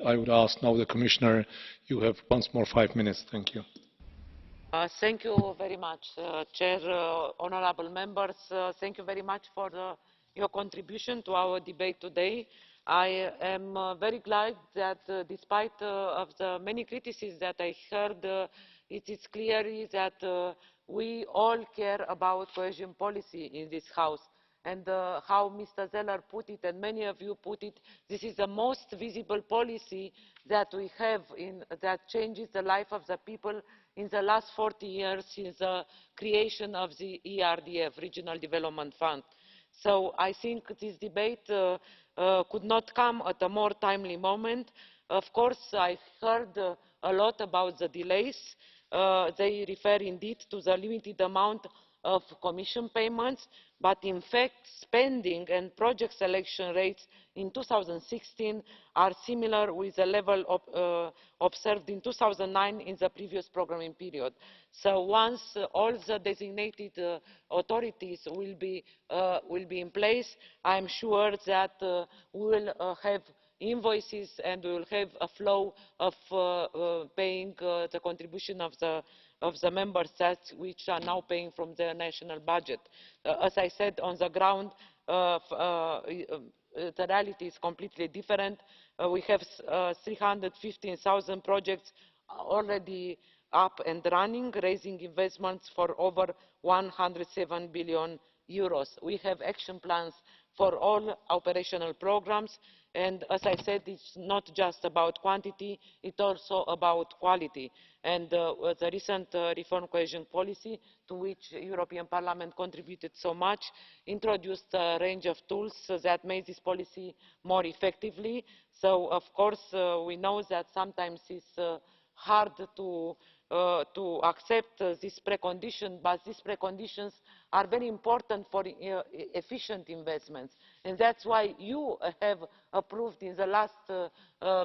I would ask now the Commissioner, you have once more 5 minutes. Thank you. Thank you very much, Chair, honourable members. Thank you very much for your contribution to our debate today. I am very glad that despite of the many criticisms that I heard, it is clear that we all care about cohesion policy in this House. And how Mr. Zeller put it, and many of you put it, this is the most visible policy that we have that changes the life of the people in the last 40 years since the creation of the ERDF, Regional Development Fund. So I think this debate could not come at a more timely moment. Of course, I heard a lot about the delays. They refer indeed to the limited amount of Commission payments, but in fact spending and project selection rates in 2016 are similar with the level observed in 2009 in the previous programming period. So once all the designated authorities will be in place, I am sure that we will have invoices and we will have a flow of paying the contribution of the member states which are now paying from their national budget. As I said, on the ground, the reality is completely different. We have 315,000 projects already up and running, raising investments for over 107 billion euros. We have action plans for all operational programmes, and as I said, it's not just about quantity, it's also about quality. And the recent reform cohesion policy, to which the European Parliament contributed so much, introduced a range of tools that made this policy more effectively. So, of course, we know that sometimes it's hard to accept this precondition, but these preconditions are very important for efficient investments. And that's why you have approved in the last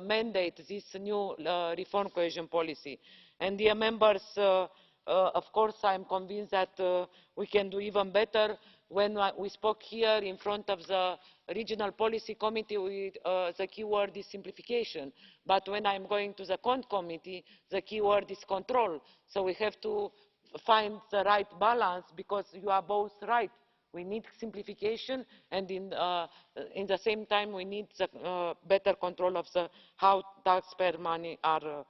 mandate this new reform cohesion policy. And dear members, of course, I am convinced that we can do even better. When we spoke here in front of the Regional Policy Committee, the key word is simplification. But when I'm going to the Cont Committee, the key word is control. So we have to find the right balance, because you are both right. We need simplification, and in the same time we need the better control of how taxpayer money are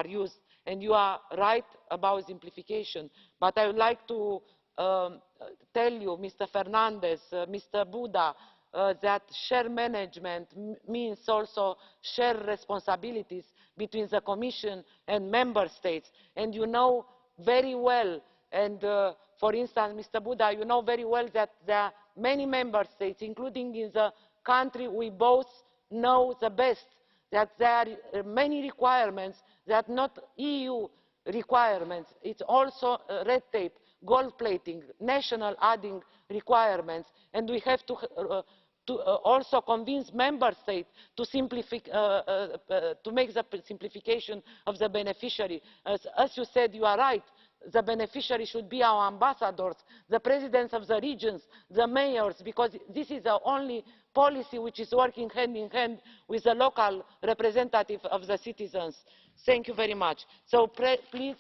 used. And you are right about simplification. But I would like to tell you, Mr. Fernandez, Mr. Buda, that shared management means also shared responsibilities between the Commission and Member States. And you know very well, and for instance, Mr. Buda, you know very well that there are many Member States, including in the country we both know the best, that there are many requirements that are not EU requirements. It's also red tape, gold plating, national adding requirements, and we have to also convince Member States to make the simplification of the beneficiary. As you said, you are right. The beneficiary should be our ambassadors, the presidents of the regions, the mayors, because this is the only policy which is working hand in hand with the local representative of the citizens. Thank you very much. So please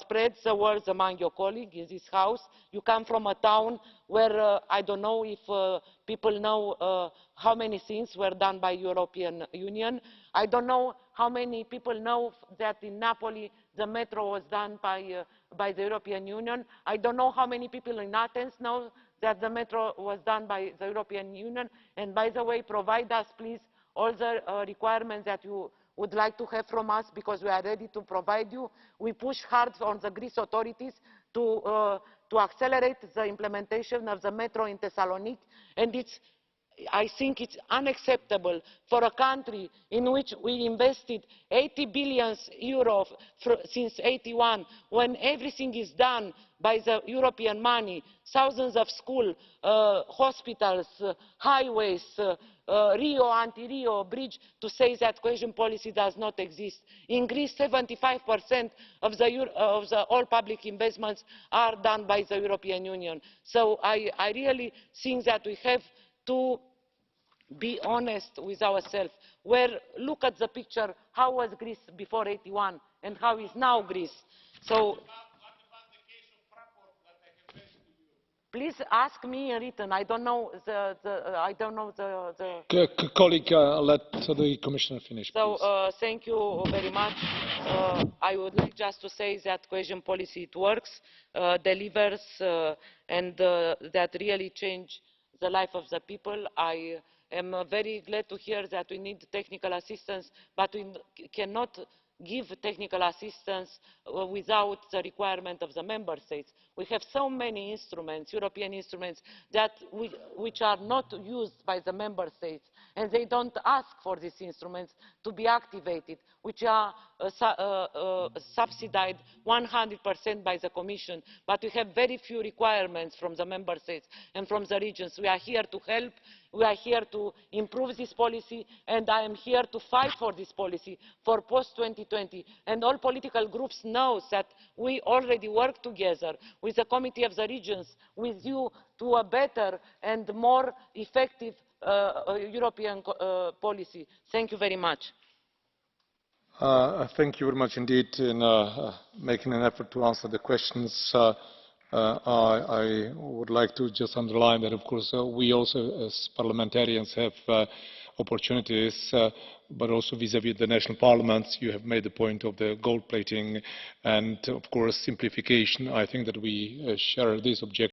spread the word among your colleagues in this House. You come from a town where I don't know if people know how many things were done by the European Union. I don't know how many people know that in Napoli the metro was done by the European Union. I don't know how many people in Athens know that the metro was done by the European Union. And by the way, provide us, please, all the requirements that you would like to have from us, because we are ready to provide you. We push hard on the Greece authorities to accelerate the implementation of the metro in Thessaloniki, and I think it's unacceptable for a country in which we invested 80 billion euros since '81, when everything is done by the European money, thousands of schools, hospitals, highways, Rio, anti-Rio bridge, to say that cohesion policy does not exist. In Greece, 75% of all public investments are done by the European Union. So I really think that we have to be honest with ourselves. where look at the picture, how was Greece before '81 and how is now Greece. So please ask me in written. I don't know Colleague, let the Commissioner finish, So please. thank you very much. I would like just to say that cohesion policy it works, delivers, and that really change the life of the people. I am very glad to hear that we need technical assistance, but we cannot give technical assistance without the requirement of the member states. We have so many instruments, European instruments, which are not used by the member states, and they don't ask for these instruments to be activated, which are subsidised 100% by the Commission. But we have very few requirements from the member states and from the regions. We are here to help. We are here to improve this policy, and I am here to fight for this policy for post-2020. And all political groups know that we already work together with the Committee of the Regions, with you, to a better and more effective European policy. Thank you very much. Thank you very much indeed in making an effort to answer the questions. I would like to just underline that, of course, we also, as parliamentarians, have opportunities, but also vis-à-vis the national parliaments. You have made the point of the gold plating and, of course, simplification. I think that we share this objective.